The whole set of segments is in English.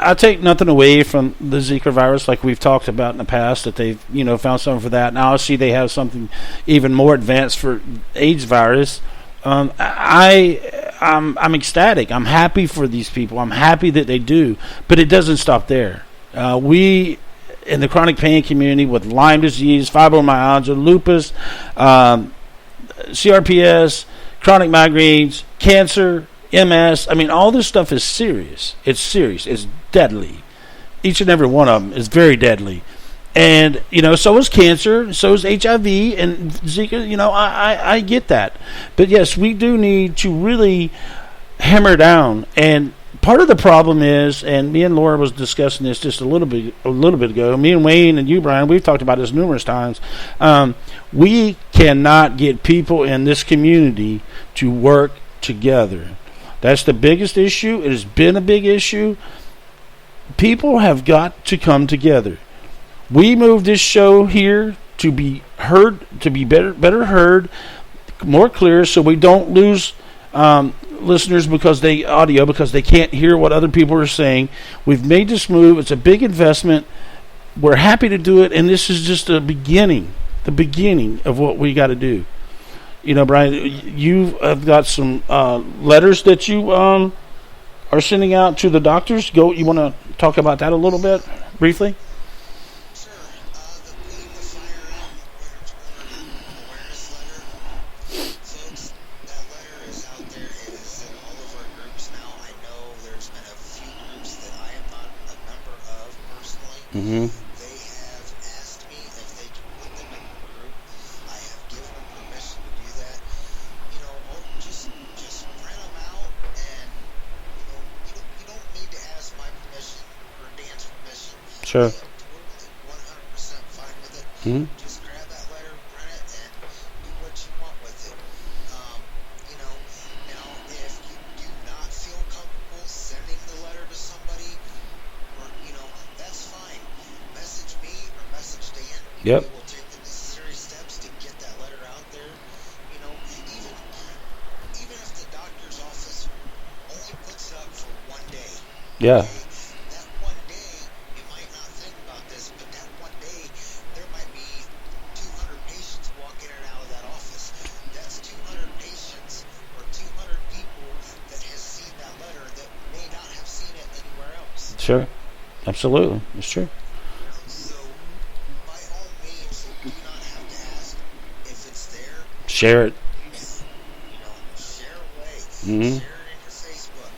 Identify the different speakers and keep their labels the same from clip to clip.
Speaker 1: I take nothing away from the Zika virus, like we've talked about in the past, that they've found something for that. Now I see they have something even more advanced for AIDS virus. I'm ecstatic. I'm happy for these people. I'm happy that they do, but it doesn't stop there. We in the chronic pain community with Lyme disease, fibromyalgia, lupus, CRPS, chronic migraines, cancer, MS. I mean, all this stuff is serious. It's serious. It's deadly. Each and every one of them is very deadly. And, so is cancer, so is HIV and Zika. I get that. But, yes, we do need to really hammer down. And part of the problem is, and me and Laura was discussing this just a little bit ago, me and Wayne and you, Brian, we've talked about this numerous times. We cannot get people in this community to work together. That's the biggest issue. It has been a big issue. People have got to come together. We moved this show here to be heard, to be better heard, more clear, so we don't lose listeners because they can't hear what other people are saying. We've made this move. It's a big investment. We're happy to do it, and this is just the beginning of what we got to do. Brian, you have got some letters that you are sending out to the doctors. You want to talk about that a little bit, briefly?
Speaker 2: Sure. The Putting the Fire Out Winter awareness letter. Folks, that letter is out there. It is in all of our groups now. I know there's been a few groups that I am not a member of personally.
Speaker 1: Mm-hmm.
Speaker 2: They have asked me if they can put them in a group. I have given them permission to do that. Just print them out, and you don't need to ask my permission or Dan's permission.
Speaker 1: Sure.
Speaker 2: I am totally 100% fine with it.
Speaker 1: Mm-hmm.
Speaker 2: Just grab that letter, print it, and do what you want with it. Now if you do not feel comfortable sending the letter to somebody, or that's fine. Message me or message Dan.
Speaker 1: Yep.
Speaker 2: We will take the necessary steps to get that letter out there. Even if the doctor's office only puts it up for one day.
Speaker 1: Yeah.
Speaker 2: Okay, that one day, you might not think about this, but that one day, there might be 200 patients walking in and out of that office. That's 200 patients or 200 people that has seen that letter that may not have seen it anywhere else.
Speaker 1: Sure. Absolutely. It's true.
Speaker 2: So, by all means, you do not have to ask if it's there.
Speaker 1: Share it.
Speaker 2: Share away.
Speaker 1: Mm-hmm.
Speaker 2: Share it in your Facebook.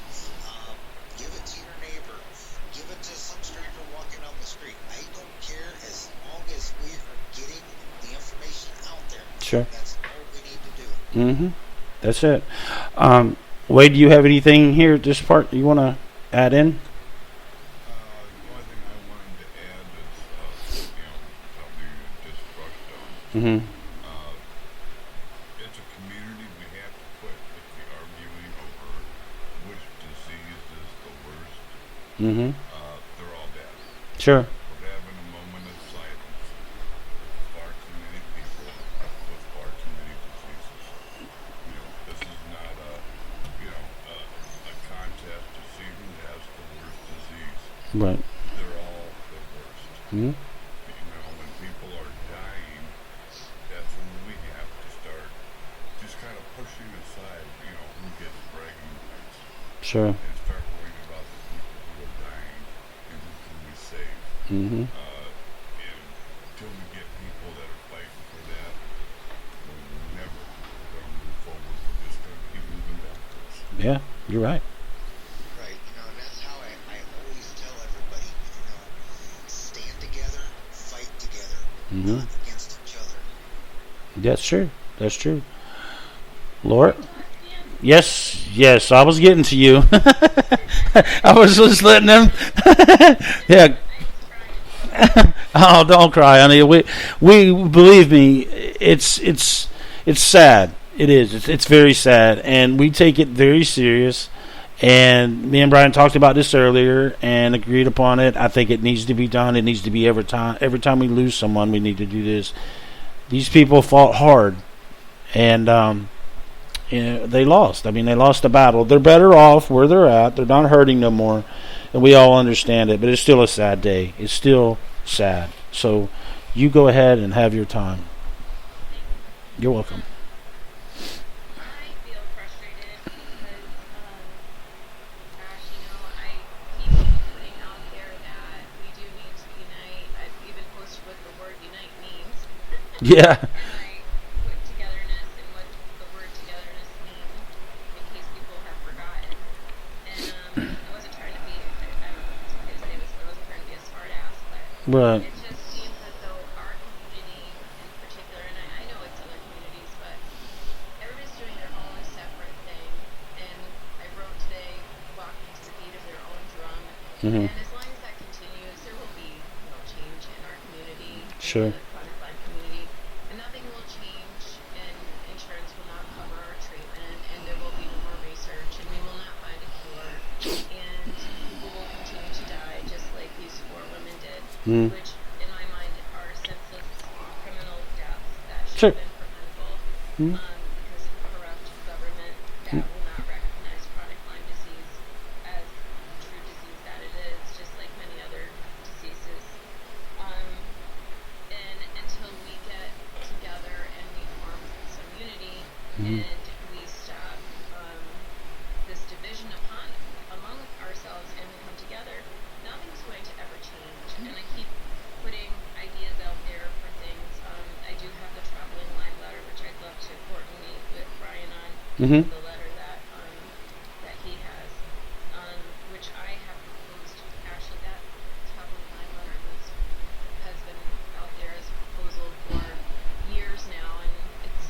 Speaker 2: Give it to your neighbor. Give it to some stranger walking down the street. I don't care as long as we are getting the information out there.
Speaker 1: Sure.
Speaker 2: That's all we need to do.
Speaker 1: Mm-hmm. That's it. Wade, do you have anything here at this part you want to add in?
Speaker 3: The only thing I wanted to add is, something you just brushed on.
Speaker 1: Mm-hmm.
Speaker 3: It's a community we have to put, if we are arguing over which disease is the worst,
Speaker 1: Mm-hmm.
Speaker 3: they're all bad.
Speaker 1: Sure.
Speaker 3: We're having a moment of silence with far too many people with far too many diseases. This is not a contest to see who has the worst disease.
Speaker 1: Right.
Speaker 3: They're all the worst.
Speaker 1: Mm-hmm.
Speaker 3: When people are dying, that's when we have to start just kind of pushing aside, who gets bragging rights,
Speaker 1: Sure.
Speaker 3: and start worrying about the people who are dying and who can we save.
Speaker 1: Mm-hmm.
Speaker 3: And until we get people that are fighting for that, we're never going to move forward. We're just going to keep moving backwards.
Speaker 1: Yeah, you're right.
Speaker 2: Right. And that's how I always tell everybody, stand together, fight together,
Speaker 1: Mm-hmm.
Speaker 2: not against each other.
Speaker 1: That's true. That's true. Laura? Yes, I was getting to you. I was just letting them. Yeah. Oh, don't cry, honey. We believe me. It's sad. It is. It's very sad, and we take it very serious. And me and Brian talked about this earlier and agreed upon it. I think it needs to be done. It needs to be every time. Every time we lose someone, we need to do this. These people fought hard, and they lost. I mean, they lost the battle. They're better off where they're at. They're not hurting no more. and we all understand it. But it's still a sad day. It's still sad. So you go ahead and have your time. You're welcome.
Speaker 4: I feel frustrated because, gosh, I keep putting out there that we do need to unite. I've even posted what the word unite means.
Speaker 1: Yeah.
Speaker 4: And I put togetherness and what the word togetherness means in case people have forgotten. And I wasn't trying to be, I don't know if it's okay to say this, but I wasn't trying to be a smart ass, but
Speaker 1: Right.
Speaker 4: it just seems as though our community in particular, and I know it's other communities, but everybody's doing their own separate thing. And I wrote today, walking to the beat of their own drum.
Speaker 1: Mhm.
Speaker 4: And as long as that continues, there will be no change in our community,
Speaker 1: Sure.
Speaker 4: in the chronic Lyme community. And nothing will change, and insurance will not cover our treatment, and there will be no more research, and we will not find a cure. And people will continue to die, just like these 4 women did,
Speaker 1: Mm.
Speaker 4: which in my mind are senseless criminal deaths that
Speaker 1: Sure.
Speaker 4: should have been preventable
Speaker 1: Mm.
Speaker 4: because of corrupt government that will not recognize chronic Lyme disease as the true disease that it is, just like many other diseases. And until we get together and we form some unity and we stop this division among ourselves and we come together, nothing's going to ever change. And I keep putting ideas out there for things. I do have the traveling Lyme letter, which I'd love to coordinate with Brian on
Speaker 1: Mhm.
Speaker 4: the letter that he has, which I have proposed. Actually, that traveling Lyme letter has been out there as a proposal for years now, and it's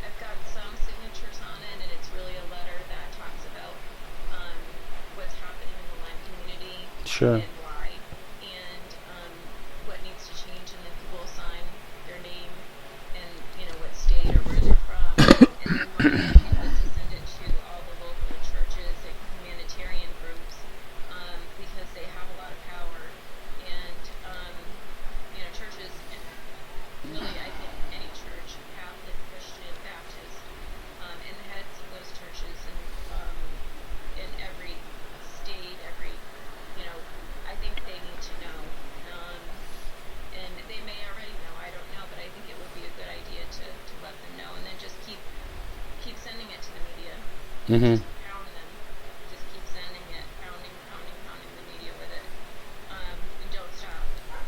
Speaker 4: I've got some signatures on it, and it's really a letter that talks about what's happening in the Lyme community
Speaker 1: Sure.
Speaker 4: and why, and what needs to change, and then people sign their name and what state or where they're from, and then my idea was to send it to all the local churches and humanitarian groups because they have a lot of power, and churches, really I think any church, Catholic, Christian, Baptist, and the heads of those churches in every state, I think they need to know. And they may already know, I don't know, but I think it would be a good idea to let them know, and then just keep sending it to the media.
Speaker 1: Mhm.
Speaker 4: Just pound them. Just keep sending it, pounding the media with it. And don't stop.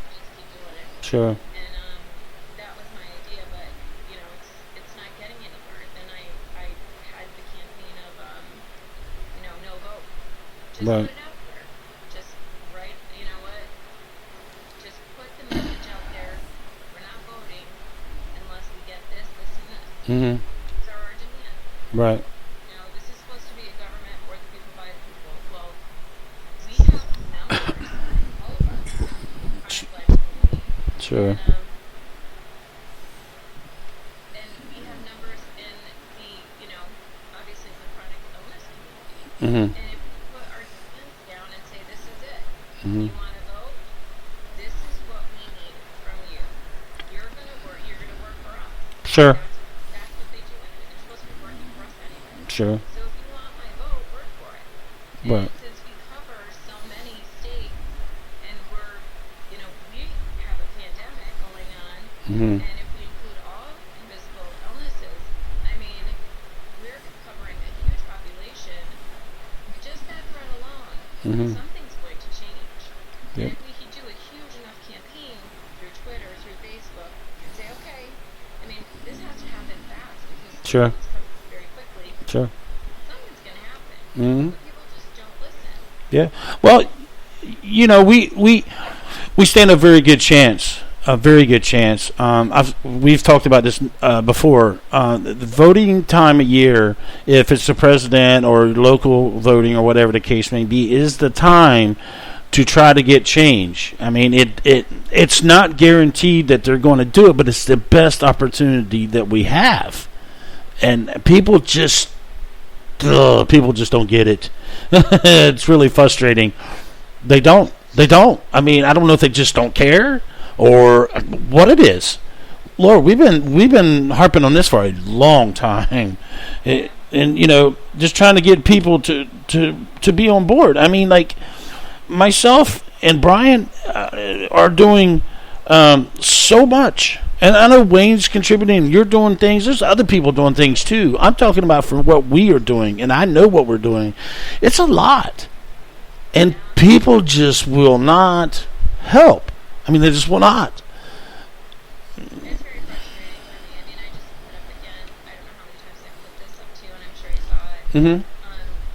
Speaker 4: Just keep doing it.
Speaker 1: Sure.
Speaker 4: And that was my idea, but it's not getting anywhere. Then I had the campaign of no vote. Just
Speaker 1: Right.
Speaker 4: put it out there. Just write. You know what? Just put the message out there. We're not voting unless we get this, and this.
Speaker 1: Mhm.
Speaker 4: These are our demands.
Speaker 1: Right.
Speaker 4: This is supposed to be a government for the people by the people. Well, we have numbers, all of us, chronic Lyme community.
Speaker 1: Sure.
Speaker 4: And we have numbers in the, obviously the chronic illness community.
Speaker 1: Mhm.
Speaker 4: And if we put our hands down and say, this is it,
Speaker 1: Mhm.
Speaker 4: you want to vote? This is what we need from you. You're going to work. You're going to work for us.
Speaker 1: Sure.
Speaker 4: That's what they do. They're supposed to be working for us anyway.
Speaker 1: Sure.
Speaker 4: So if you want my vote, work for it. And
Speaker 1: Right.
Speaker 4: since we cover so many states, and we have a pandemic going on,
Speaker 1: Mhm.
Speaker 4: and if we include all invisible illnesses, I mean, we're covering a huge population. Just that threat alone,
Speaker 1: Mhm.
Speaker 4: something's going to change.
Speaker 1: Yep.
Speaker 4: And if we could do a huge enough campaign through Twitter, through Facebook, and say, okay, I mean, this has to happen fast because
Speaker 1: Sure.
Speaker 4: it's coming very quickly.
Speaker 1: Sure.
Speaker 4: Something's going to happen.
Speaker 1: Mhm.
Speaker 4: But people just don't listen.
Speaker 1: Yeah. Well, we stand a very good chance. A very good chance. We've talked about this before. The voting time of year, if it's the president or local voting or whatever the case may be, is the time to try to get change. I mean, it's not guaranteed that they're going to do it, but it's the best opportunity that we have. And people just don't get it. It's really frustrating. They don't. I mean, I don't know if they just don't care or what it is. Lord, we've been harping on this for a long time. and just trying to get people to be on board. I mean, like myself and Brian are doing so much. And I know Wayne's contributing. You're doing things. There's other people doing things too. I'm talking about for what we are doing, and I know what we're doing. It's a lot, and people just will not help. I mean, they just will not.
Speaker 4: It's very frustrating for me. I mean, I just put up again. I don't know how many times I put this up too, and I'm sure you saw it.
Speaker 1: Mm-hmm.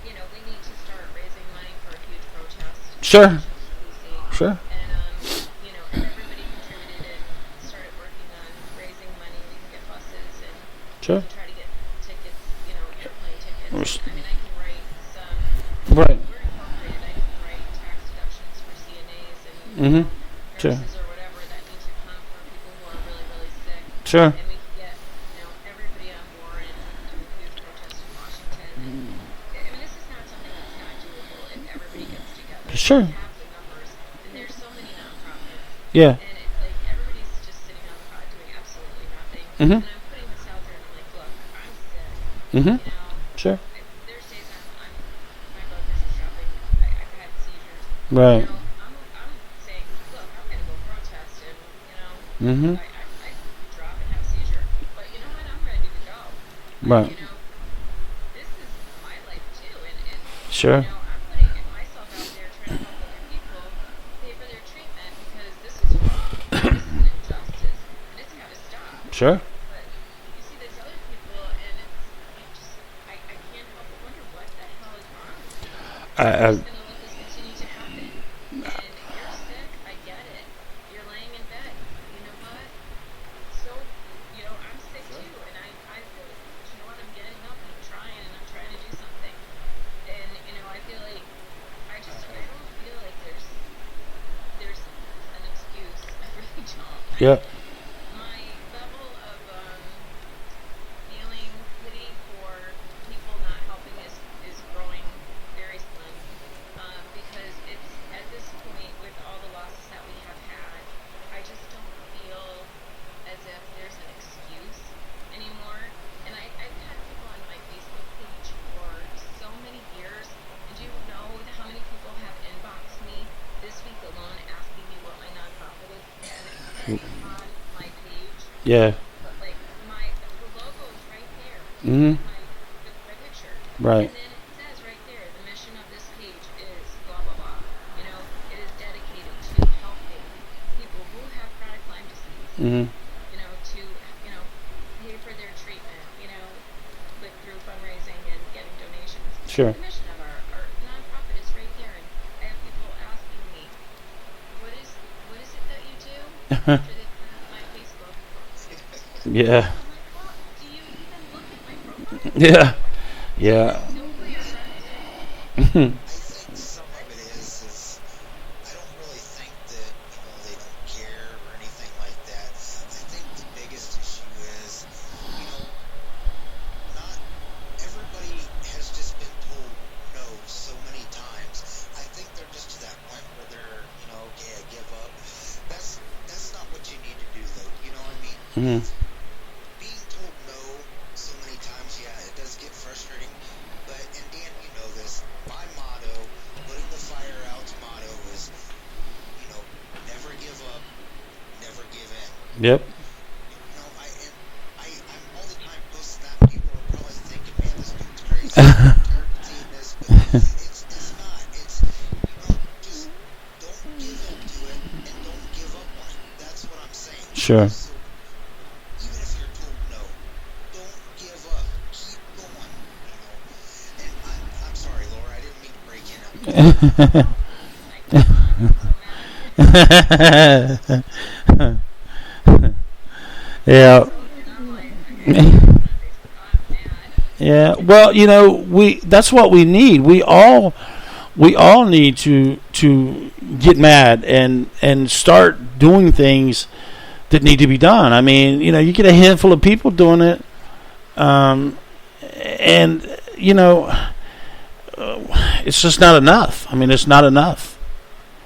Speaker 4: We need to start raising money for a huge protest.
Speaker 1: Sure.
Speaker 4: In Washington, D.C.
Speaker 1: Sure.
Speaker 4: And if everybody contributed and started working on raising money, we can get buses and
Speaker 1: Sure.
Speaker 4: try to get tickets, airplane tickets. I mean, I can write some.
Speaker 1: Right.
Speaker 4: We're incorporated. I can write tax deductions for CNAs and
Speaker 1: Mm-hmm. Sure.
Speaker 4: nurses or whatever that need to come for people who are really, really sick.
Speaker 1: Sure.
Speaker 4: And we can get everybody on board and do a huge protest in Washington. And, I mean, this is not something that's not doable if everybody gets together.
Speaker 1: Sure.
Speaker 4: We have the numbers, and there's so many nonprofits.
Speaker 1: Yeah.
Speaker 4: And it's like everybody's just sitting on the pot doing absolutely nothing.
Speaker 1: Mm-hmm.
Speaker 4: And I'm putting this out there, and I'm like, look, I'm sick.
Speaker 1: Mm-hmm.
Speaker 4: There's
Speaker 1: Sure.
Speaker 4: days my blood pressure dropping. I've had seizures.
Speaker 1: Right.
Speaker 4: I'm saying, look, I'm going to go protest, and
Speaker 1: Mm-hmm.
Speaker 4: I drop and have a seizure. But you know what? I'm ready to go.
Speaker 1: Right.
Speaker 4: This is my life too, and
Speaker 1: Sure.
Speaker 4: I'm putting myself out there trying to help other people pay for their treatment because this is wrong. This is an injustice, and it's got to stop.
Speaker 1: Sure.
Speaker 4: But you see these other people, and I can't help but wonder what the hell is wrong with you.
Speaker 1: I
Speaker 4: Just gonna let this continue to happen. And you're sick, I get it. You're laying in bed. You know what? So, I'm sick too, and I feel, you know what, I'm getting up and I'm trying to do something. And, I feel like, I don't feel like there's an excuse. I really don't.
Speaker 1: Yep.
Speaker 4: My level of feeling pity for people not helping is growing very slim because it's at this point with all the losses that we have had, I just don't feel as if there's an excuse anymore. And I've had people on my Facebook page for so many years. And do you know how many people have inboxed me this week alone asking me what my nonprofit is? And on my page,
Speaker 1: Yeah.
Speaker 4: but like the logo is right there.
Speaker 1: Mm-hmm.
Speaker 4: With my picture.
Speaker 1: Right.
Speaker 4: And then it says right there, the mission of this page is blah blah blah. It is dedicated to helping people who have chronic Lyme disease.
Speaker 1: Mm-hmm.
Speaker 4: To pay for their treatment. Through fundraising and getting donations.
Speaker 1: Sure.
Speaker 4: The mission of our nonprofit is right there, and I have people asking me, what is it that you do? After they put up my Facebook.
Speaker 1: Yeah.
Speaker 4: I'm like, well, do you even look at my profile?
Speaker 1: Yeah. Yeah.
Speaker 4: Know who your friends are?
Speaker 2: I think some of it is I don't really think that they don't care or anything like that. I think the biggest issue is not everybody has just been told no so many times. I think they're just to that point where they're okay, I give up. That's not what you need to do though. You know what I mean?
Speaker 1: Mm-hmm.
Speaker 2: Being told no so many times, yeah, it does get frustrating. But, and Dan, you know this, my motto, putting the fire out's motto is, never give up, never give in.
Speaker 1: Yep.
Speaker 2: I'm all the time posting that, and people are probably thinking, man, this dude's crazy, I'm tired of seeing this, but it's not. It's, just don't give in to it, and don't give up on it. That's what I'm saying.
Speaker 1: Sure.
Speaker 2: So, even if you're told no, don't give up. Keep going. And I'm sorry, Laura, I didn't mean to break in.
Speaker 1: Yeah. Yeah. Well, that's what we need. We all need to get mad and start doing things that need to be done. I mean, you get a handful of people doing it, and it's just not enough. I mean, it's not enough.
Speaker 4: Oh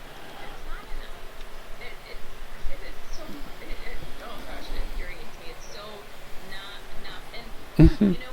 Speaker 4: gosh, it infuriates me. It's so not enough. And
Speaker 1: Mm-hmm.
Speaker 4: you know